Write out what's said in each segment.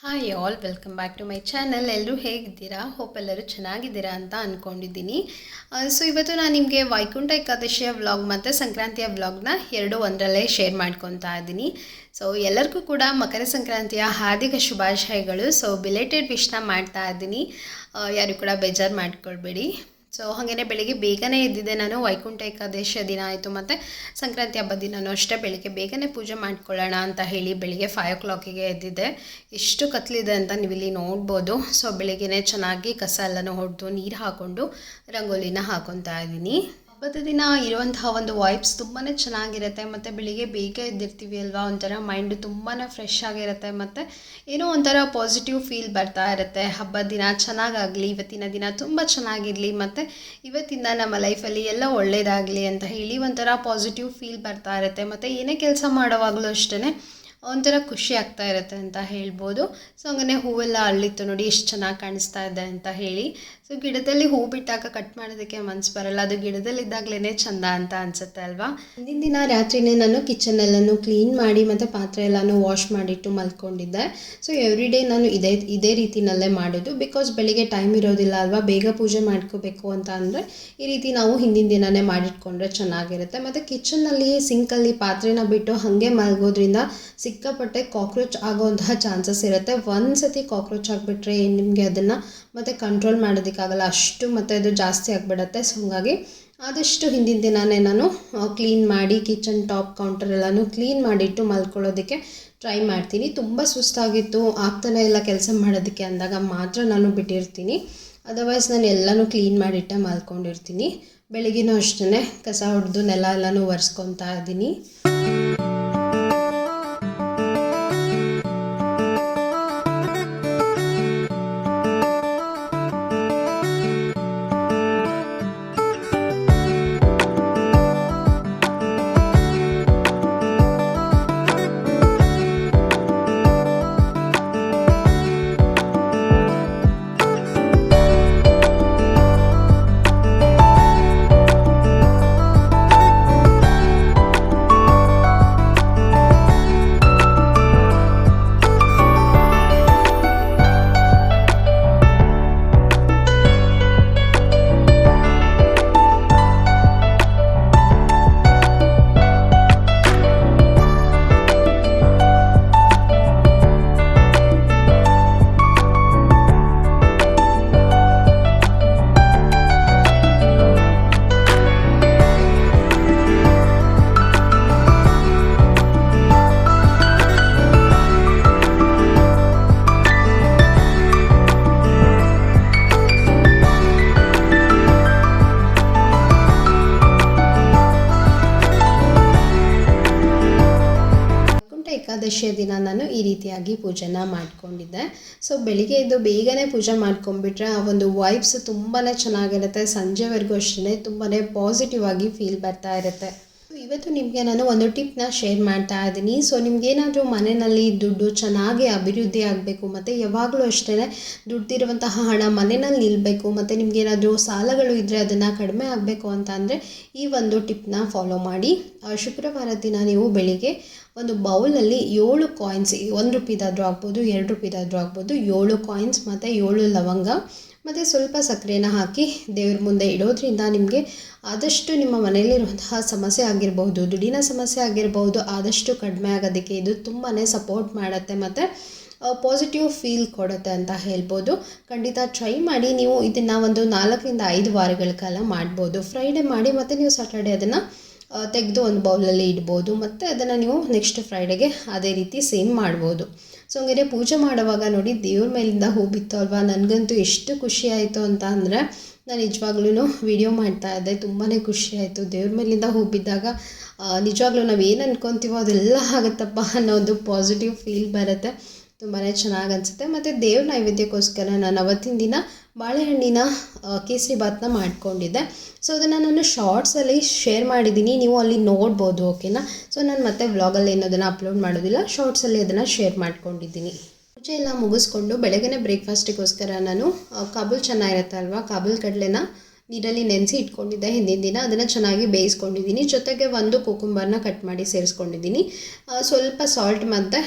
Hi all welcome back to my channel. ಎಲ್ಲರೂ ಹೇಗಿದ್ದೀರಾ? Hope ಎಲ್ಲರೂ ಚೆನ್ನಾಗಿದ್ದೀರಾ ಅಂತ ಅಂದ್ಕೊಂಡಿದ್ದೀನಿ. ಸೊ ಇವತ್ತು ನಾನು ನಿಮಗೆ ವೈಕುಂಠ ಏಕಾದಶಿಯ ವ್ಲಾಗ್ ಮತ್ತು ಸಂಕ್ರಾಂತಿಯ ವ್ಲಾಗ್ನ ಎರಡು ಒಂದರಲ್ಲೇ ಶೇರ್ ಮಾಡ್ಕೊತಾ ಇದ್ದೀನಿ. ಸೊ ಎಲ್ಲರಿಗೂ ಕೂಡ ಮಕರ ಸಂಕ್ರಾಂತಿಯ ಹಾರ್ದಿಕ ಶುಭಾಶಯಗಳು. ಸೊ ಬಿಲೇಟೆಡ್ ವಿಶ್ನ ಮಾಡ್ತಾ ಇದ್ದೀನಿ, ಯಾರು ಕೂಡ ಬೇಜಾರು ಮಾಡ್ಕೊಳ್ಬೇಡಿ. ಸೊ ಹಾಗೆಯೇ ಬೆಳಿಗ್ಗೆ ಬೇಗನೆ ಎದ್ದಿದ್ದೆ ನಾನು. ವೈಕುಂಠ ಏಕಾದಶಿಯ ದಿನ ಆಯಿತು ಮತ್ತು ಸಂಕ್ರಾಂತಿ ಹಬ್ಬದ ದಿನವೂ ಅಷ್ಟೇ ಬೆಳಿಗ್ಗೆ ಬೇಗನೆ ಪೂಜೆ ಮಾಡ್ಕೊಳ್ಳೋಣ ಅಂತ ಹೇಳಿ ಬೆಳಿಗ್ಗೆ 5 o'clock ಎದ್ದಿದ್ದೆ. ಎಷ್ಟು ಕತ್ಲಿದೆ ಅಂತ ನೀವು ಇಲ್ಲಿ ನೋಡ್ಬೋದು. ಸೊ ಬೆಳಿಗ್ಗೆನೇ ಚೆನ್ನಾಗಿ ಕಸ ಎಲ್ಲನೂ ಹೊಡೆದು ನೀರು ಹಾಕ್ಕೊಂಡು ರಂಗೋಲಿನ ಹಾಕೊತಾ ಇದ್ದೀನಿ. ಹಬ್ಬದ ದಿನ ಇರುವಂತಹ ಒಂದು ವೈಬ್ಸ್ ತುಂಬಾ ಚೆನ್ನಾಗಿರುತ್ತೆ ಮತ್ತು ಬೆಳಿಗ್ಗೆ ಬೇಗ ಎದ್ದಿರ್ತೀವಿ ಅಲ್ವಾ, ಒಂಥರ ಮೈಂಡು ತುಂಬಾ ಫ್ರೆಶ್ ಆಗಿರುತ್ತೆ ಮತ್ತು ಏನೋ ಒಂಥರ ಪಾಸಿಟಿವ್ ಫೀಲ್ ಬರ್ತಾ ಇರುತ್ತೆ. ಹಬ್ಬದ ದಿನ ಚೆನ್ನಾಗಾಗಲಿ, ಇವತ್ತಿನ ದಿನ ತುಂಬ ಚೆನ್ನಾಗಿರಲಿ ಮತ್ತು ಇವತ್ತಿಂದ ನಮ್ಮ ಲೈಫಲ್ಲಿ ಎಲ್ಲ ಒಳ್ಳೆಯದಾಗಲಿ ಅಂತ ಹೇಳಿ ಒಂಥರ ಪಾಸಿಟಿವ್ ಫೀಲ್ ಬರ್ತಾ ಇರುತ್ತೆ. ಮತ್ತು ಏನೇ ಕೆಲಸ ಮಾಡೋವಾಗಲೂ ಅಷ್ಟೇ ಒಂಥರ ಖುಷಿ ಆಗ್ತಾ ಇರುತ್ತೆ ಅಂತ ಹೇಳ್ಬೋದು. ಸೊ ಹಂಗನೇ ಹೂವೆಲ್ಲ ಅರಳಿತ್ತು ನೋಡಿ, ಎಷ್ಟು ಚೆನ್ನಾಗಿ ಕಾಣಿಸ್ತಾ ಇದೆ ಅಂತ ಹೇಳಿ. ಸೊ ಗಿಡದಲ್ಲಿ ಹೂ ಬಿಟ್ಟಾಗ ಕಟ್ ಮಾಡೋದಕ್ಕೆ ಮನಸ್ಸು ಬರಲ್ಲ, ಅದು ಗಿಡದಲ್ಲಿದ್ದಾಗಲೇ ಚೆಂದ ಅಂತ ಅನಿಸುತ್ತೆ ಅಲ್ವಾ. ಹಿಂದಿನ ದಿನ ರಾತ್ರಿನೇ ನಾನು ಕಿಚನ್ ಎಲ್ಲನೂ ಕ್ಲೀನ್ ಮಾಡಿ ಮತ್ತು ಪಾತ್ರೆ ಎಲ್ಲನೂ ವಾಶ್ ಮಾಡಿಟ್ಟು ಮಲ್ಕೊಂಡಿದ್ದೆ. ಸೊ ಎವ್ರಿ ಡೇ ನಾನು ಇದೇ ರೀತಿಯಲ್ಲೇ ಮಾಡೋದು, ಬಿಕಾಸ್ ಬೆಳಿಗ್ಗೆ ಟೈಮ್ ಇರೋದಿಲ್ಲ ಅಲ್ವಾ, ಬೇಗ ಪೂಜೆ ಮಾಡ್ಕೋಬೇಕು ಅಂತ ಅಂದರೆ ಈ ರೀತಿ ನಾವು ಹಿಂದಿನ ದಿನವೇ ಮಾಡಿಟ್ಕೊಂಡ್ರೆ ಚೆನ್ನಾಗಿರುತ್ತೆ. ಮತ್ತು ಕಿಚನ್ನಲ್ಲಿ ಸಿಂಕಲ್ಲಿ ಪಾತ್ರೆನ ಬಿಟ್ಟು ಹಾಗೆ ಮಲಗೋದ್ರಿಂದ ಸಿಕ್ಕಾಪಟ್ಟೆ ಕಾಕ್ರೋಚ್ ಆಗೋವಂತಹ ಚಾನ್ಸಸ್ ಇರುತ್ತೆ. ಒಂದು ಸತಿ ಕಾಕ್ರೋಚ್ ಆಗಿಬಿಟ್ರೆ ನಿಮಗೆ ಅದನ್ನು ಮತ್ತು ಕಂಟ್ರೋಲ್ ಮಾಡೋದಕ್ಕಾಗಲ್ಲ, ಅಷ್ಟು ಮತ್ತು ಅದು ಜಾಸ್ತಿ ಆಗಿಬಿಡುತ್ತೆ. ಸೊ ಹಾಗಾಗಿ ಆದಷ್ಟು ಹಿಂದಿನ ದಿನವೇ ನಾನು ಕ್ಲೀನ್ ಮಾಡಿ ಕಿಚನ್ ಟಾಪ್ ಕೌಂಟರ್ ಎಲ್ಲನೂ ಕ್ಲೀನ್ ಮಾಡಿಟ್ಟು ಮಲ್ಕೊಳ್ಳೋದಕ್ಕೆ ಟ್ರೈ ಮಾಡ್ತೀನಿ. ತುಂಬ ಸುಸ್ತಾಗಿತ್ತು, ಆಗ್ತಾನೆ ಇಲ್ಲ ಕೆಲಸ ಮಾಡೋದಕ್ಕೆ ಅಂದಾಗ ಮಾತ್ರ ನಾನು ಬಿಟ್ಟಿರ್ತೀನಿ, ಅದರ್ವೈಸ್ ನಾನು ಎಲ್ಲನೂ ಕ್ಲೀನ್ ಮಾಡಿಟ್ಟೆ ಮಲ್ಕೊಂಡಿರ್ತೀನಿ. ಬೆಳಗ್ಗೆನೂ ಅಷ್ಟೇ ಕಸ ಹೊಡೆದು ನೆಲ ಎಲ್ಲನೂ ಒರೆಸ್ಕೊತಾ ಇದ್ದೀನಿ. ಏಕಾದಶಿಯ ದಿನ ನಾನು ಈ ರೀತಿಯಾಗಿ ಪೂಜೆನ ಮಾಡ್ಕೊಂಡಿದ್ದೆ. ಸೊ ಬೆಳಿಗ್ಗೆ ಎದ್ದು ಬೇಗನೆ ಪೂಜೆ ಮಾಡ್ಕೊಂಡ್ಬಿಟ್ರೆ ಆ ಒಂದು ವೈಬ್ಸ್ ತುಂಬಾ ಚೆನ್ನಾಗಿರುತ್ತೆ. ಸಂಜೆವರೆಗೂ ಅಷ್ಟೇ ತುಂಬಾ ಪಾಸಿಟಿವ್ ಆಗಿ ಫೀಲ್ ಬರ್ತಾ ಇರುತ್ತೆ. ಇವತ್ತು ನಿಮಗೆ ನಾನು ಒಂದು ಟಿಪ್ನ ಶೇರ್ ಮಾಡ್ತಾ ಇದ್ದೀನಿ. ಸೊ ನಿಮಗೇನಾದರೂ ಮನೆಯಲ್ಲಿ ದುಡ್ಡು ಚೆನ್ನಾಗಿ ಅಭಿವೃದ್ಧಿ ಆಗಬೇಕು ಮತ್ತು ಯಾವಾಗಲೂ ಅಷ್ಟೇ ದುಡ್ಡಿರುವಂತಹ ಹಣ ಮನೆಯಲ್ಲಿ ನಿಲ್ಲಬೇಕು ಮತ್ತು ನಿಮಗೇನಾದರೂ ಸಾಲಗಳು ಇದ್ದರೆ ಅದನ್ನು ಕಡಿಮೆ ಆಗಬೇಕು ಅಂತ ಅಂದರೆ ಈ ಒಂದು ಟಿಪ್ನ ಫಾಲೋ ಮಾಡಿ. ಶುಕ್ರವಾರ ದಿನ ನೀವು ಬೆಳಿಗ್ಗೆ ಒಂದು ಬೌಲಲ್ಲಿ 7 ಕಾಯಿನ್ಸ್, 1 ರೂಪಾಯಿದಾದರೂ ಆಗ್ಬೋದು, 2 ರೂಪಾಯಿದಾದರೂ ಆಗ್ಬೋದು, 7 ಕಾಯಿನ್ಸ್ ಮತ್ತು 7 ಲವಂಗ ಮತ್ತು ಸ್ವಲ್ಪ ಸಕ್ಕರೆನ ಹಾಕಿ ದೇವ್ರ ಮುಂದೆ ಇಡೋದ್ರಿಂದ ನಿಮಗೆ ಆದಷ್ಟು ನಿಮ್ಮ ಮನೆಯಲ್ಲಿರುವಂತಹ ಸಮಸ್ಯೆ ಆಗಿರಬಹುದು, ದುಡ್ಡಿನ ಸಮಸ್ಯೆ ಆಗಿರಬಹುದು, ಆದಷ್ಟು ಕಡಿಮೆ ಆಗೋದಕ್ಕೆ ಇದು ತುಂಬಾ ಸಪೋರ್ಟ್ ಮಾಡುತ್ತೆ ಮತ್ತು ಪಾಸಿಟಿವ್ ಫೀಲ್ ಕೊಡುತ್ತೆ ಅಂತ ಹೇಳ್ಬೋದು. ಖಂಡಿತ ಟ್ರೈ ಮಾಡಿ. ನೀವು ಇದನ್ನು ಒಂದು 4 ರಿಂದ 5 ವಾರಗಳ ಕಾಲ ಮಾಡ್ಬೋದು. ಫ್ರೈಡೇ ಮಾಡಿ ಮತ್ತು ನೀವು ಸ್ಯಾಟರ್ಡೇ ಅದನ್ನು ತೆಗೆದು ಒಂದು ಬೌಲಲ್ಲಿ ಇಡ್ಬೋದು ಮತ್ತು ಅದನ್ನು ನೀವು ನೆಕ್ಸ್ಟ್ ಫ್ರೈಡೆಗೆ ಅದೇ ರೀತಿ ಸೇಮ್ ಮಾಡ್ಬೋದು. ಸೊ ಹಂಗೆ ಪೂಜೆ ಮಾಡುವಾಗ ನೋಡಿ ದೇವ್ರ ಮೇಲಿಂದ ಹೂ ಬಿತ್ತು ಅಲ್ವಾ, ನನಗಂತೂ ಎಷ್ಟು ಖುಷಿ ಆಯಿತು ಅಂತ ಅಂದರೆ ನಾನು ನಿಜವಾಗ್ಲೂ ವಿಡಿಯೋ ಮಾಡ್ತಾಯಿದ್ದೆ. ತುಂಬಾ ಖುಷಿ ಆಯಿತು. ದೇವ್ರ ಮೇಲಿಂದ ಹೂ ಬಿದ್ದಾಗ ನಿಜವಾಗ್ಲೂ ನಾವು ಏನು ಅಂದ್ಕೊತೀವೋ ಅದೆಲ್ಲ ಆಗುತ್ತಪ್ಪ ಅನ್ನೋ ಒಂದು ಪಾಸಿಟಿವ್ ಫೀಲ್ ಬರುತ್ತೆ. ತುಂಬಾ ಚೆನ್ನಾಗಿ ಅನಿಸುತ್ತೆ. ಮತ್ತು ದೇವ್ರ ನೈವೇದ್ಯಕ್ಕೋಸ್ಕರ ನಾನು ಅವತ್ತಿನ ದಿನ ಬಾಳೆಹಣ್ಣಿನ ಕೇಸರಿ ಬಾತ್ನ ಮಾಡ್ಕೊಂಡಿದ್ದೆ. ಸೊ ಅದನ್ನು ನಾನು ಶಾರ್ಟ್ಸಲ್ಲಿ ಶೇರ್ ಮಾಡಿದ್ದೀನಿ, ನೀವು ಅಲ್ಲಿ ನೋಡ್ಬೋದು. ಓಕೆನಾ. ಸೊ ನಾನು ಮತ್ತೆ ವ್ಲಾಗಲ್ಲಿ ಏನೋದನ್ನು ಅಪ್ಲೋಡ್ ಮಾಡೋದಿಲ್ಲ, ಶಾರ್ಟ್ಸಲ್ಲಿ ಅದನ್ನು ಶೇರ್ ಮಾಡ್ಕೊಂಡಿದ್ದೀನಿ. ಪೂಜೆ ಎಲ್ಲ ಮುಗಿಸ್ಕೊಂಡು ಬೆಳಗ್ಗೆ ಬ್ರೇಕ್ಫಾಸ್ಟಿಗೋಸ್ಕರ ನಾನು ಕಾಬೂಲ್ ಚೆನ್ನಾಗಿರುತ್ತೆ ಅಲ್ವಾ, ಕಾಬೂಲ್ ಕಡಲೆನ ನೀರಲ್ಲಿ ನೆನೆಸಿ ಇಟ್ಕೊಂಡಿದ್ದೆ ಹಿಂದಿನ ದಿನ. ಅದನ್ನು ಚೆನ್ನಾಗಿ ಬೇಯಿಸ್ಕೊಂಡಿದ್ದೀನಿ. ಜೊತೆಗೆ ಒಂದು ಕುಕುಂಬರ್ನ ಕಟ್ ಮಾಡಿ ಸೇರಿಸ್ಕೊಂಡಿದ್ದೀನಿ. ಸ್ವಲ್ಪ ಸಾಲ್ಟ್ ಮತ್ತು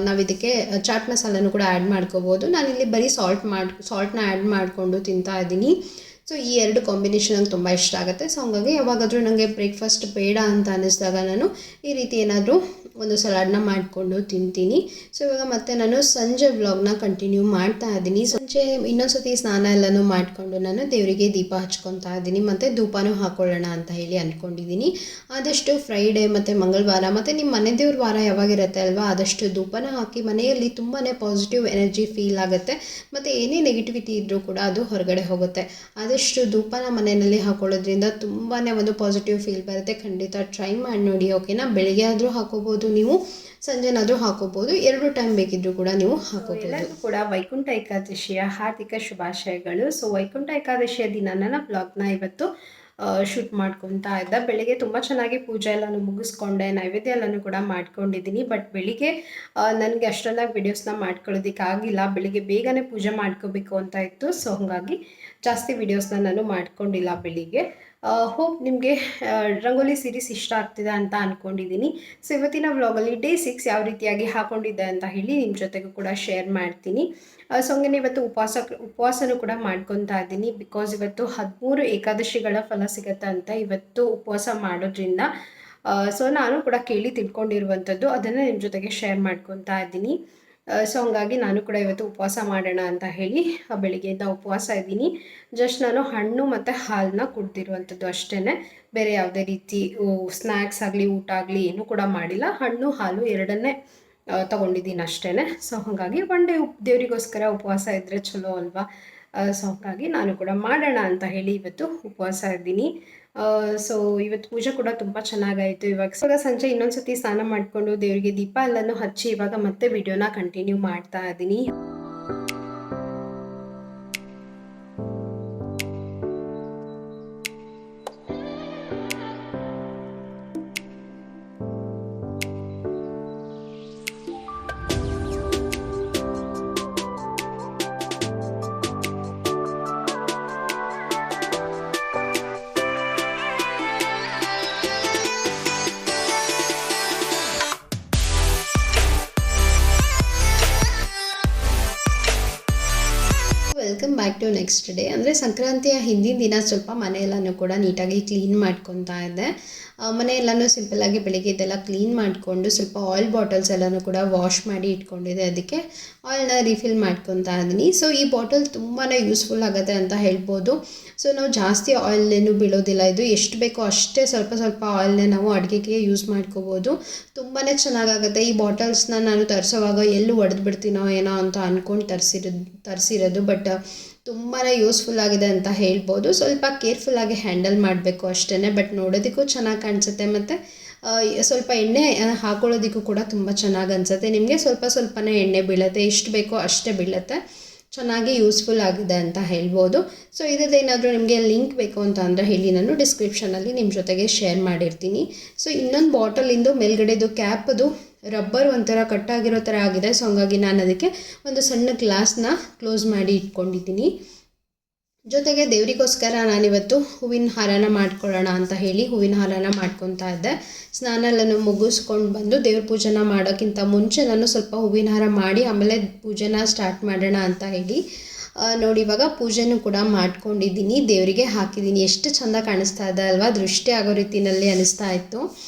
ನಾವು ಇದಕ್ಕೆ ಚಾಟ್ ಮಸಾಲನೂ ಕೂಡ ಆ್ಯಡ್ ಮಾಡ್ಕೋಬೋದು. ನಾನಿಲ್ಲಿ ಬರೀ ಸಾಲ್ಟ್ನ ಆ್ಯಡ್ ಮಾಡಿಕೊಂಡು ತಿಂತಾ ಇದ್ದೀನಿ. ಸೊ ಈ ಎರಡು ಕಾಂಬಿನೇಷನ್ ನಂಗೆ ತುಂಬ ಇಷ್ಟ ಆಗುತ್ತೆ. ಸೊ ಹಂಗಾಗಿ ಯಾವಾಗಾದರೂ ನನಗೆ ಬ್ರೇಕ್ಫಾಸ್ಟ್ ಬೇಡ ಅಂತ ಅನ್ನಿಸಿದಾಗ ನಾನು ಈ ರೀತಿ ಏನಾದರೂ ಒಂದು ಸಲಾಡ್ನ ಮಾಡಿಕೊಂಡು ತಿಂತೀನಿ. ಸೊ ಇವಾಗ ಮತ್ತೆ ನಾನು ಸಂಜೆ ವ್ಲಾಗ್ನ ಕಂಟಿನ್ಯೂ ಮಾಡ್ತಾ ಇದ್ದೀನಿ. ಸಂಜೆ ಇನ್ನೊಂದು ಸತಿ ಸ್ನಾನ ಎಲ್ಲನೂ ಮಾಡಿಕೊಂಡು ನಾನು ದೇವರಿಗೆ ದೀಪ ಹಚ್ಕೊತಾ ಇದ್ದೀನಿ ಮತ್ತು ಧೂಪನೂ ಹಾಕೊಳ್ಳೋಣ ಅಂತ ಹೇಳಿ ಅಂದ್ಕೊಂಡಿದ್ದೀನಿ. ಆದಷ್ಟು ಫ್ರೈಡೇ ಮತ್ತು ಮಂಗಳವಾರ ಮತ್ತು ನಿಮ್ಮ ಮನೆ ದೇವ್ರ ವಾರ ಯಾವಾಗಿರುತ್ತೆ ಅಲ್ವಾ, ಆದಷ್ಟು ಧೂಪನ ಹಾಕಿ ಮನೆಯಲ್ಲಿ ತುಂಬಾ ಪಾಸಿಟಿವ್ ಎನರ್ಜಿ ಫೀಲ್ ಆಗುತ್ತೆ ಮತ್ತು ಏನೇ ನೆಗೆಟಿವಿಟಿ ಇದ್ದರೂ ಕೂಡ ಅದು ಹೊರಗಡೆ ಹೋಗುತ್ತೆ. ಆದಷ್ಟು ಧೂಪನ ಮನೆಯಲ್ಲಿ ಹಾಕೊಳ್ಳೋದ್ರಿಂದ ತುಂಬಾ ಒಂದು ಪಾಸಿಟಿವ್ ಫೀಲ್ ಬರುತ್ತೆ. ಖಂಡಿತ ಟ್ರೈ ಮಾಡಿ ನೋಡಿ, ಓಕೆನಾ. ಬೆಳಿಗ್ಗೆ ಆದರೂ ಹಾಕೋಬೋದು, ನೀವು ಸಂಜೆನಾದರೂ ಹಾಕೋಬೋದು, 2 ಟೈಮ್ ಬೇಕಿದ್ದರೂ ಕೂಡ ನೀವು ಹಾಕೋಬೋದು. ಎಲ್ಲರಿಗೂ ಕೂಡ ವೈಕುಂಠ ಏಕಾದಶಿಯ ಹಾರ್ದಿಕ ಶುಭಾಶಯಗಳು. ಸೊ ವೈಕುಂಠ ಏಕಾದಶಿಯ ದಿನ ನನ್ನ ಬ್ಲಾಗ್ನ ಇವತ್ತು ಶೂಟ್ ಮಾಡ್ಕೊತಾ ಇದ್ದೆ. ಬೆಳಿಗ್ಗೆ ತುಂಬ ಚೆನ್ನಾಗಿ ಪೂಜೆ ಎಲ್ಲನೂ ಮುಗಿಸ್ಕೊಂಡೆ, ನೈವೇದ್ಯ ಎಲ್ಲನೂ ಕೂಡ ಮಾಡ್ಕೊಂಡಿದ್ದೀನಿ. ಬಟ್ ಬೆಳಿಗ್ಗೆ ನನಗೆ ಅಷ್ಟೆಲ್ಲ ವಿಡಿಯೋಸ್ನ ಮಾಡ್ಕೊಳ್ಳೋದಕ್ಕಾಗಿಲ್ಲ. ಬೆಳಿಗ್ಗೆ ಬೇಗನೆ ಪೂಜೆ ಮಾಡ್ಕೋಬೇಕು ಅಂತ ಇತ್ತು. ಸೊ ಹಾಗಾಗಿ ಜಾಸ್ತಿ ವಿಡಿಯೋಸ್ನ ನಾನು ಮಾಡ್ಕೊಂಡಿಲ್ಲ ಬೆಳಿಗ್ಗೆ. ಹೋಪ್ ನಿಮಗೆ ರಂಗೋಲಿ ಸೀರೀಸ್ ಇಷ್ಟ ಆಗ್ತಿದೆ ಅಂತ ಅಂದ್ಕೊಂಡಿದ್ದೀನಿ. ಸೊ ಇವತ್ತಿನ ವ್ಲಾಗಲ್ಲಿ ಡೇ 6 ಯಾವ ರೀತಿಯಾಗಿ ಹಾಕೊಂಡಿದ್ದೆ ಅಂತ ಹೇಳಿ ನಿಮ್ಮ ಜೊತೆಗೂ ಕೂಡ ಶೇರ್ ಮಾಡ್ತೀನಿ. ಸೊ ಹಂಗೆ ಇವತ್ತು ಉಪವಾಸನೂ ಕೂಡ ಮಾಡ್ಕೊತಾ ಇದ್ದೀನಿ. ಬಿಕಾಸ್ ಇವತ್ತು 13 ಏಕಾದಶಿಗಳ ಫಲ ಸಿಗುತ್ತೆ ಅಂತ ಇವತ್ತು ಉಪವಾಸ ಮಾಡೋದ್ರಿಂದ. ಸೊ ನಾನು ಕೂಡ ಕೇಳಿ ತಿಳ್ಕೊಂಡಿರುವಂಥದ್ದು, ಅದನ್ನು ನಿಮ್ಮ ಜೊತೆಗೆ ಶೇರ್ ಮಾಡ್ಕೊತಾ ಇದ್ದೀನಿ. ಸೊ ಹಂಗಾಗಿ ನಾನು ಕೂಡ ಇವತ್ತು ಉಪವಾಸ ಮಾಡೋಣ ಅಂತ ಹೇಳಿ ಬೆಳಿಗ್ಗೆಯಿಂದ ಉಪವಾಸ ಇದ್ದೀನಿ. ಜಸ್ಟ್ ನಾನು ಹಣ್ಣು ಮತ್ತು ಹಾಲನ್ನ ಕುಡ್ದಿರುವಂಥದ್ದು ಅಷ್ಟೇ. ಬೇರೆ ಯಾವುದೇ ರೀತಿ ಸ್ನ್ಯಾಕ್ಸ್ ಆಗಲಿ ಊಟ ಆಗಲಿ ಏನೂ ಕೂಡ ಮಾಡಿಲ್ಲ. ಹಣ್ಣು ಹಾಲು ಎರಡನ್ನೇ ತೊಗೊಂಡಿದ್ದೀನಿ ಅಷ್ಟೇ. ಸೊ ಹಾಗಾಗಿ ಒನ್ ಡೇ ದೇವರಿಗೋಸ್ಕರ ಉಪವಾಸ ಇದ್ದರೆ ಚಲೋ ಅಲ್ವಾ. ಸೊ ಹಾಗಾಗಿ ನಾನು ಕೂಡ ಮಾಡೋಣ ಅಂತ ಹೇಳಿ ಇವತ್ತು ಉಪವಾಸ ಇದ್ದೀನಿ. ಸೊ ಇವತ್ತು ಪೂಜೆ ಕೂಡ ತುಂಬ ಚೆನ್ನಾಗಾಯಿತು. ಇವಾಗ ಸಂಜೆ ಇನ್ನೊಂದು ಸತಿ ಸ್ನಾನ ಮಾಡಿಕೊಂಡು ದೇವರಿಗೆ ದೀಪ ಎಲ್ಲನೂ ಹಚ್ಚಿ ಇವಾಗ ಮತ್ತೆ ವಿಡಿಯೋನ ಕಂಟಿನ್ಯೂ ಮಾಡ್ತಾ ಇದ್ದೀನಿ. Welcome back to next day. ಅಂದರೆ ಸಂಕ್ರಾಂತಿಯ ಹಿಂದಿನ ದಿನ ಸ್ವಲ್ಪ ಮನೆಯೆಲ್ಲನೂ ಕೂಡ ನೀಟಾಗಿ ಕ್ಲೀನ್ ಮಾಡ್ಕೊತಾ ಇದ್ದೆ. ಮನೆಯೆಲ್ಲನೂ ಸಿಂಪಲ್ಲಾಗಿ ಬೆಳಿಗ್ಗೆ ಇದೆಲ್ಲ ಕ್ಲೀನ್ ಮಾಡಿಕೊಂಡು ಸ್ವಲ್ಪ ಆಯಿಲ್ ಬಾಟಲ್ಸ್ ಎಲ್ಲನೂ ಕೂಡ ವಾಶ್ ಮಾಡಿ ಇಟ್ಕೊಂಡಿದ್ದೆ. ಅದಕ್ಕೆ ಆಯಿಲ್ನ ರಿಫಿಲ್ ಮಾಡ್ಕೊತಾ ಇದ್ದೀನಿ. ಸೊ ಈ ಬಾಟಲ್ ತುಂಬಾ ಯೂಸ್ಫುಲ್ ಆಗುತ್ತೆ ಅಂತ ಹೇಳ್ಬೋದು. ಸೊ ನಾವು ಜಾಸ್ತಿ ಆಯಿಲ್ನೇನು ಬೀಳೋದಿಲ್ಲ. ಇದು ಎಷ್ಟು ಬೇಕೋ ಅಷ್ಟೇ ಸ್ವಲ್ಪ ಸ್ವಲ್ಪ ಆಯಿಲ್ನೇ ನಾವು ಅಡುಗೆಗೆ ಯೂಸ್ ಮಾಡ್ಕೋಬೋದು. ತುಂಬಾ ಚೆನ್ನಾಗಾಗುತ್ತೆ. ಈ ಬಾಟಲ್ಸ್ನ ನಾನು ತರಿಸೋವಾಗ ಎಲ್ಲೂ ಒಡೆದು ಬಿಡ್ತೀನೋ ಏನೋ ಅಂತ ಅಂದ್ಕೊಂಡು ತರಿಸಿರೋದು. ಬಟ್ ತುಂಬಾ ಯೂಸ್ಫುಲ್ ಆಗಿದೆ ಅಂತ ಹೇಳ್ಬೋದು. ಸ್ವಲ್ಪ ಕೇರ್ಫುಲ್ಲಾಗಿ ಹ್ಯಾಂಡಲ್ ಮಾಡಬೇಕು ಅಷ್ಟೇ. ಬಟ್ ನೋಡೋದಕ್ಕೂ ಚೆನ್ನಾಗಿ ಕಾಣಿಸುತ್ತೆ ಮತ್ತು ಸ್ವಲ್ಪ ಎಣ್ಣೆ ಹಾಕೊಳ್ಳೋದಕ್ಕೂ ಕೂಡ ತುಂಬ ಚೆನ್ನಾಗಿ ಅನಿಸುತ್ತೆ. ನಿಮಗೆ ಸ್ವಲ್ಪನೇ ಎಣ್ಣೆ ಬೀಳುತ್ತೆ, ಎಷ್ಟು ಬೇಕೋ ಅಷ್ಟೇ ಬೀಳುತ್ತೆ. ಚೆನ್ನಾಗಿ ಯೂಸ್ಫುಲ್ ಆಗಿದೆ ಅಂತ ಹೇಳ್ಬೋದು. ಸೊ ಇದೇನಾದರೂ ನಿಮಗೆ ಲಿಂಕ್ ಬೇಕು ಅಂತ ಅಂದರೆ ಹೇಳಿ, ನಾನು ಡಿಸ್ಕ್ರಿಪ್ಷನಲ್ಲಿ ನಿಮ್ಮ ಜೊತೆಗೆ ಶೇರ್ ಮಾಡಿರ್ತೀನಿ. ಸೊ ಇನ್ನೊಂದು ಬಾಟಲಿಂದು ಮೇಲ್ಗಡೆದು ಕ್ಯಾಪದು ರಬ್ಬರ್ ಒಂಥರ ಕಟ್ಟಾಗಿರೋ ಥರ ಆಗಿದೆ. ಸೊ ಹಂಗಾಗಿ ನಾನು ಅದಕ್ಕೆ ಒಂದು ಸಣ್ಣ ಗ್ಲಾಸ್ನ ಕ್ಲೋಸ್ ಮಾಡಿ ಇಟ್ಕೊಂಡಿದ್ದೀನಿ. ಜೊತೆಗೆ ದೇವರಿಗೋಸ್ಕರ ನಾನಿವತ್ತು ಹೂವಿನ ಹಾರನ ಮಾಡ್ಕೊಳ್ಳೋಣ ಅಂತ ಹೇಳಿ ಹೂವಿನ ಹಾರನ ಮಾಡ್ಕೊತಾ ಇದ್ದೆ. ಸ್ನಾನ ಎಲ್ಲನೂ ಮುಗಿಸ್ಕೊಂಡು ಬಂದು ದೇವ್ರ ಪೂಜೆನ ಮಾಡೋಕ್ಕಿಂತ ಮುಂಚೆ ನಾನು ಸ್ವಲ್ಪ ಹೂವಿನ ಹಾರ ಮಾಡಿ ಆಮೇಲೆ ಪೂಜೆನ ಸ್ಟಾರ್ಟ್ ಮಾಡೋಣ ಅಂತ ಹೇಳಿ ನೋಡಿ ಇವಾಗ ಪೂಜೆನೂ ಕೂಡ ಮಾಡ್ಕೊಂಡಿದ್ದೀನಿ. ದೇವರಿಗೆ ಹಾಕಿದ್ದೀನಿ. ಎಷ್ಟು ಚೆಂದ ಕಾಣಿಸ್ತಾ ಇದೆ ಅಲ್ವಾ, ದೃಷ್ಟಿ ಆಗೋ ರೀತಿಯಲ್ಲಿ ಅನಿಸ್ತಾ ಇತ್ತು.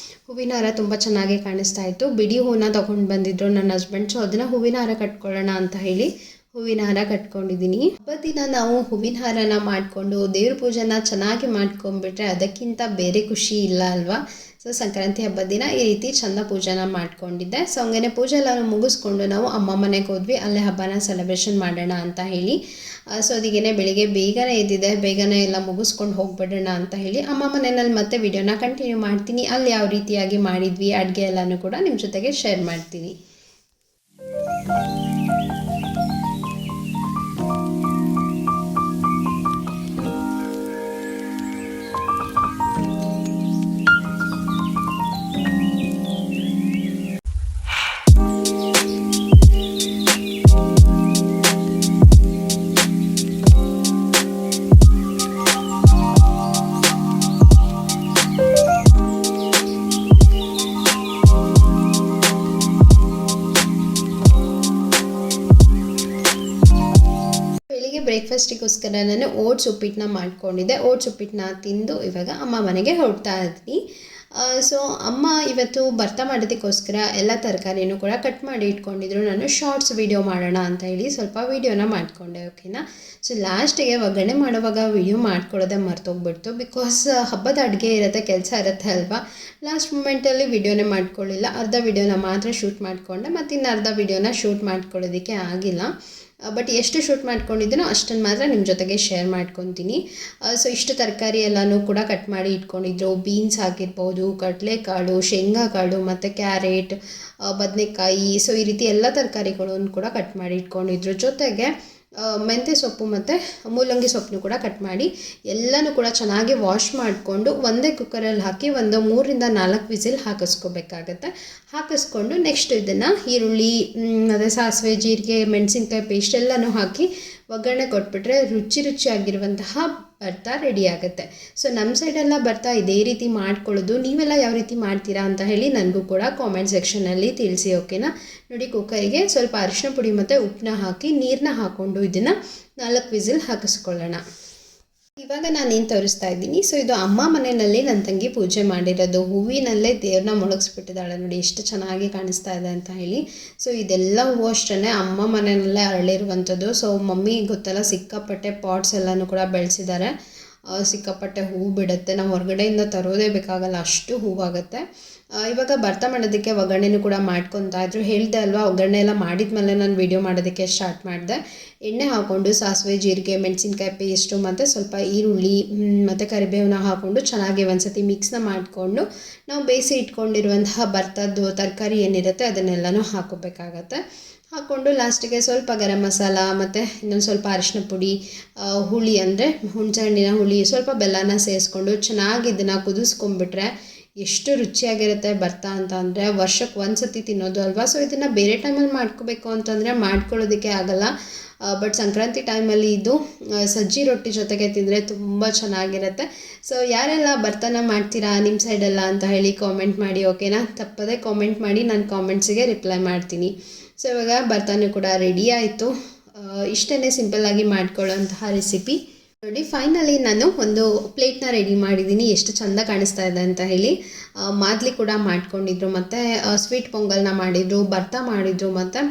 ಹೂವಿನ ಹಾರ ತುಂಬ ಚೆನ್ನಾಗಿ ಕಾಣಿಸ್ತಾ ಇತ್ತು. ಬಿಡಿ ಹೂವನ್ನ ತೊಗೊಂಡು ಬಂದಿದ್ರು ನನ್ನ ಹಸ್ಬೆಂಡ್. ಸೊ ಅದನ್ನು ಹೂವಿನ ಹಾರ ಕಟ್ಕೊಳ್ಳೋಣ ಅಂತ ಹೇಳಿ ಹೂವಿನ ಹಾರ ಕಟ್ಕೊಂಡಿದ್ದೀನಿ. ಹಬ್ಬದ ದಿನ ನಾವು ಹೂವಿನ ಹಾರನ ಮಾಡಿಕೊಂಡು ದೇವ್ರ ಪೂಜೆನ ಚೆನ್ನಾಗಿ ಮಾಡ್ಕೊಂಡ್ಬಿಟ್ರೆ ಅದಕ್ಕಿಂತ ಬೇರೆ ಖುಷಿ ಇಲ್ಲ ಅಲ್ವಾ. ಸೊ ಸಂಕ್ರಾಂತಿ ಹಬ್ಬದ ದಿನ ಈ ರೀತಿ ಚೆಂದ ಪೂಜೆನ ಮಾಡ್ಕೊಂಡಿದ್ದೆ. ಸೊ ಹಂಗೆ ಪೂಜೆ ಎಲ್ಲ ಮುಗಿಸ್ಕೊಂಡು ನಾವು ಅಮ್ಮ ಮನೆಗೆ ಹೋದ್ವಿ. ಅಲ್ಲೇ ಹಬ್ಬನ ಸೆಲೆಬ್ರೇಷನ್ ಮಾಡೋಣ ಅಂತ ಹೇಳಿ. ಸೊ ಅದಕ್ಕೇನೆ ಬೆಳಿಗ್ಗೆ ಬೇಗನೆ ಎದ್ದಿದೆ, ಬೇಗನೆ ಎಲ್ಲ ಮುಗಿಸ್ಕೊಂಡು ಹೋಗ್ಬಿಡೋಣ ಅಂತ ಹೇಳಿ ಅಮ್ಮ ಮನೆಯಲ್ಲಿ ಮತ್ತೆ ವಿಡಿಯೋನ ಕಂಟಿನ್ಯೂ ಮಾಡ್ತೀನಿ. ಅಲ್ಲಿ ಯಾವ ರೀತಿಯಾಗಿ ಮಾಡಿದ್ವಿ ಅಡುಗೆ ಎಲ್ಲನೂ ಕೂಡ ನಿಮ್ಮ ಜೊತೆಗೆ ಶೇರ್ ಮಾಡ್ತೀನಿ. ಬ್ರೇಕ್ಫಾಸ್ಟಿಗೋಸ್ಕರ ನಾನು ಓಟ್ಸ್ ಉಪ್ಪಿಟ್ಟನ್ನ ಮಾಡ್ಕೊಂಡಿದ್ದೆ. ಓಟ್ಸ್ ಉಪ್ಪಿಟ್ಟನ್ನ ತಿಂದು ಇವಾಗ ಅಮ್ಮ ಮನೆಗೆ ಹೊರಡ್ತಾ ಇದ್ದೀನಿ. ಸೊ ಅಮ್ಮ ಇವತ್ತು ಭರ್ತಾ ಮಾಡೋದಕ್ಕೋಸ್ಕರ ಎಲ್ಲ ತರಕಾರಿನೂ ಕೂಡ ಕಟ್ ಮಾಡಿ ಇಟ್ಕೊಂಡಿದ್ರು. ನಾನು ಶಾರ್ಟ್ಸ್ ವೀಡಿಯೋ ಮಾಡೋಣ ಅಂತ ಹೇಳಿ ಸ್ವಲ್ಪ ವೀಡಿಯೋನ ಮಾಡಿಕೊಂಡೆ. ಓಕೆನಾ. ಸೊ ಲಾಸ್ಟಿಗೆ ಒಗ್ಗರಣೆ ಮಾಡುವಾಗ ವೀಡಿಯೋ ಮಾಡ್ಕೊಳ್ಳೋದೇ ಮರ್ತೋಗ್ಬಿಡ್ತು. ಬಿಕಾಸ್ ಹಬ್ಬದ ಅಡುಗೆ ಇರುತ್ತೆ, ಕೆಲಸ ಇರುತ್ತೆ ಅಲ್ವಾ. ಲಾಸ್ಟ್ ಮೂಮೆಂಟಲ್ಲಿ ವೀಡಿಯೋನೇ ಮಾಡ್ಕೊಳ್ಳಿಲ್ಲ. ಅರ್ಧ ವೀಡಿಯೋನ ಮಾತ್ರ ಶೂಟ್ ಮಾಡಿಕೊಂಡೆ, ಮತ್ತು ಇನ್ನು ಅರ್ಧ ವೀಡಿಯೋನ ಶೂಟ್ ಮಾಡ್ಕೊಳ್ಳೋದಕ್ಕೆ ಆಗಿಲ್ಲ. ಬಟ್ ಎಷ್ಟು ಶೂಟ್ ಮಾಡ್ಕೊಂಡಿದ್ದೀನೋ ಅಷ್ಟನ್ನು ಮಾತ್ರ ನಿಮ್ಮ ಜೊತೆಗೆ ಶೇರ್ ಮಾಡ್ಕೊತೀನಿ. ಸೊ ಇಷ್ಟು ತರಕಾರಿ ಎಲ್ಲನೂ ಕೂಡ ಕಟ್ ಮಾಡಿ ಇಟ್ಕೊಂಡಿದ್ರು. ಬೀನ್ಸ್ ಆಗಿರ್ಬೋದು, ಕಡಲೆಕಾಳು, ಶೇಂಗಾ ಕಾಳು ಮತ್ತು ಕ್ಯಾರೆಟ್, ಬದನೆಕಾಯಿ, ಸೊ ಈ ರೀತಿ ಎಲ್ಲ ತರಕಾರಿಗಳನ್ನು ಕೂಡ ಕಟ್ ಮಾಡಿ ಇಟ್ಕೊಂಡಿದ್ರು. ಜೊತೆಗೆ ಮೆಂತ್ಯ ಸೊಪ್ಪು ಮತ್ತು ಮೂಲಂಗಿ ಸೊಪ್ಪನ್ನು ಕೂಡ ಕಟ್ ಮಾಡಿ ಎಲ್ಲನೂ ಕೂಡ ಚೆನ್ನಾಗಿ ವಾಶ್ ಮಾಡಿಕೊಂಡು ಒಂದೇ ಕುಕ್ಕರಲ್ಲಿ ಹಾಕಿ ಒಂದು 3-4 ವಿಸಿಲ್ ಹಾಕಿಸ್ಕೋಬೇಕಾಗತ್ತೆ. ಹಾಕಿಸ್ಕೊಂಡು ನೆಕ್ಸ್ಟ್ ಇದನ್ನು ಈರುಳ್ಳಿ ಮತ್ತು ಸಾಸಿವೆ, ಜೀರಿಗೆ, ಮೆಣಸಿನ್ಕಾಯಿ ಪೇಸ್ಟ್ ಎಲ್ಲನೂ ಹಾಕಿ ಒಗ್ಗರಣೆ ಕೊಟ್ಬಿಟ್ರೆ ರುಚಿಯಾಗಿರುವಂತಹ ಭರ್ತಾ ರೆಡಿ ಆಗುತ್ತೆ. ಸೊ ನಮ್ಮ ಸೈಡೆಲ್ಲ ಭರ್ತಾ ಇದೇ ರೀತಿ ಮಾಡ್ಕೊಳ್ಳೋದು. ನೀವೆಲ್ಲ ಯಾವ ರೀತಿ ಮಾಡ್ತೀರಾ ಅಂತ ಹೇಳಿ ನನಗೂ ಕೂಡ ಕಾಮೆಂಟ್ ಸೆಕ್ಷನಲ್ಲಿ ತಿಳಿಸಿ. ಓಕೆನಾ. ನೋಡಿ, ಕುಕ್ಕರಿಗೆ ಸ್ವಲ್ಪ ಅರಿಶಿನ ಪುಡಿ ಮತ್ತು ಉಪ್ಪನ್ನ ಹಾಕಿ ನೀರನ್ನ ಹಾಕ್ಕೊಂಡು ಇದನ್ನು 4 ವಿಸಿಲ್ ಹಾಕಿಸ್ಕೊಳ್ಳೋಣ. ಇವಾಗ ನಾನೇನು ತೋರಿಸ್ತಾ ಇದ್ದೀನಿ, ಸೊ ಇದು ಅಮ್ಮ ಮನೆಯಲ್ಲಿ ನನ್ನ ತಂಗಿ ಪೂಜೆ ಮಾಡಿರೋದು. ಹೂವಿನಲ್ಲೇ ದೇವ್ರನ್ನ ಮುಳುಗಿಸ್ಬಿಟ್ಟಿದ್ದಾಳೆ. ನೋಡಿ ಎಷ್ಟು ಚೆನ್ನಾಗಿ ಕಾಣಿಸ್ತಾ ಇದೆ ಅಂತ ಹೇಳಿ. ಸೊ ಇದೆಲ್ಲ ಹೂವು ಅಷ್ಟೇ ಅಮ್ಮ ಮನೆಯಲ್ಲೇ ಅರಳಿರುವಂಥದ್ದು. ಸೊ ಮಮ್ಮಿ ಗೊತ್ತಲ್ಲ, ಸಿಕ್ಕಾಪಟ್ಟೆ ಪಾಟ್ಸ್ ಎಲ್ಲನೂ ಕೂಡ ಬೆಳೆಸಿದ್ದಾರೆ. ಸಿಕ್ಕಾಪಟ್ಟೆ ಹೂವು ಬಿಡುತ್ತೆ. ನಾವು ಹೊರಗಡೆಯಿಂದ ತರೋದೇ ಬೇಕಾಗಲ್ಲ, ಅಷ್ಟು ಹೂವಾಗುತ್ತೆ. ಇವಾಗ ಭರ್ತಾ ಮಾಡೋದಕ್ಕೆ ಒಗ್ಗರಣೆನೂ ಕೂಡ ಮಾಡ್ಕೊತಾ ಇದ್ರು. ಹೇಳಿದೆ ಅಲ್ವಾ, ಒಗ್ಗರಣೆ ಎಲ್ಲ ಮಾಡಿದ್ಮೇಲೆ ನಾನು ವೀಡಿಯೋ ಮಾಡೋದಕ್ಕೆ ಸ್ಟಾರ್ಟ್ ಮಾಡಿದೆ. ಎಣ್ಣೆ ಹಾಕ್ಕೊಂಡು ಸಾಸಿವೆ, ಜೀರಿಗೆ, ಮೆಣಸಿನ್ಕಾಯಿ ಪೇಸ್ಟು ಮತ್ತು ಸ್ವಲ್ಪ ಈರುಳ್ಳಿ ಮತ್ತು ಕರಿಬೇವನ್ನ ಹಾಕ್ಕೊಂಡು ಚೆನ್ನಾಗಿ ಒಂದ್ಸತಿ ಮಿಕ್ಸ್ನ ಮಾಡಿಕೊಂಡು ನಾವು ಬೇಯಿಸಿ ಇಟ್ಕೊಂಡಿರುವಂತಹ ಭರ್ತಾದ್ದು ತರಕಾರಿ ಏನಿರುತ್ತೆ ಅದನ್ನೆಲ್ಲನೂ ಹಾಕೋಬೇಕಾಗತ್ತೆ. ಹಾಕ್ಕೊಂಡು ಲಾಸ್ಟಿಗೆ ಸ್ವಲ್ಪ ಗರಂ ಮಸಾಲ ಮತ್ತು ಇನ್ನೊಂದು ಸ್ವಲ್ಪ ಅರಿಶಿನ ಪುಡಿ, ಹುಳಿ ಅಂದರೆ ಹುಣಸೆಹಣ್ಣಿನ ಹುಳಿ, ಸ್ವಲ್ಪ ಬೆಲ್ಲನ ಸೇರಿಸ್ಕೊಂಡು ಚೆನ್ನಾಗಿ ಇದನ್ನು ಕುದಿಸ್ಕೊಂಡ್ಬಿಟ್ರೆ ಎಷ್ಟು ರುಚಿಯಾಗಿರುತ್ತೆ ಭರ್ತಾ ಅಂತ ಅಂದರೆ. ವರ್ಷಕ್ಕೆ ಒಂದು ಸತಿ ತಿನ್ನೋದು ಅಲ್ವಾ. ಸೊ ಇದನ್ನು ಬೇರೆ ಟೈಮಲ್ಲಿ ಮಾಡ್ಕೋಬೇಕು ಅಂತಂದರೆ ಮಾಡ್ಕೊಳ್ಳೋದಕ್ಕೆ ಆಗಲ್ಲ. ಬಟ್ ಸಂಕ್ರಾಂತಿ ಟೈಮಲ್ಲಿ ಇದು ಸಜ್ಜಿ ರೊಟ್ಟಿ ಜೊತೆಗೆ ತಿಂದರೆ ತುಂಬ ಚೆನ್ನಾಗಿರುತ್ತೆ. ಸೊ ಯಾರೆಲ್ಲ ಭರ್ತಾನ ಮಾಡ್ತೀರಾ ನಿಮ್ಮ ಸೈಡೆಲ್ಲ ಅಂತ ಹೇಳಿ ಕಾಮೆಂಟ್ ಮಾಡಿ. ಓಕೆನಾ. ತಪ್ಪದೇ ಕಾಮೆಂಟ್ ಮಾಡಿ, ನಾನು ಕಾಮೆಂಟ್ಸಿಗೆ ರಿಪ್ಲೈ ಮಾಡ್ತೀನಿ. ಸೊ ಇವಾಗ ಭರ್ತಾನೂ ಕೂಡ ರೆಡಿ ಆಯಿತು. ಇಷ್ಟೇ ಸಿಂಪಲ್ಲಾಗಿ ಮಾಡ್ಕೊಳ್ಳೋಂತಹ ರೆಸಿಪಿ. ನೋಡಿ, ಫೈನಲಿ ನಾನು ಒಂದು ಪ್ಲೇಟ್ನ ರೆಡಿ ಮಾಡಿದ್ದೀನಿ. ಎಷ್ಟು ಚೆಂದ ಕಾಣಿಸ್ತಾ ಇದೆ ಅಂತ ಹೇಳಿ. ಮಾದಲಿ ಕೂಡ ಮಾಡ್ಕೊಂಡಿದ್ರು, ಮತ್ತು ಸ್ವೀಟ್ ಪೊಂಗಲ್ನ ಮಾಡಿದರು, ಭರ್ತಾ ಮಾಡಿದರು, ಮತ್ತು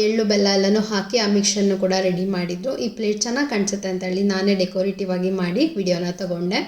ಎಳ್ಳು ಬೆಲ್ಲ ಎಲ್ಲನೂ ಹಾಕಿ ಆ ಮಿಕ್ಸನ್ನು ಕೂಡ ರೆಡಿ ಮಾಡಿದ್ರು. ಈ ಪ್ಲೇಟ್ ಚೆನ್ನಾಗಿ ಕಾಣಿಸುತ್ತೆ ಅಂತ ಹೇಳಿ ನಾನೇ ಡೆಕೋರೇಟಿವ್ ಆಗಿ ಮಾಡಿ ವಿಡಿಯೋನ ತಗೊಂಡೆ.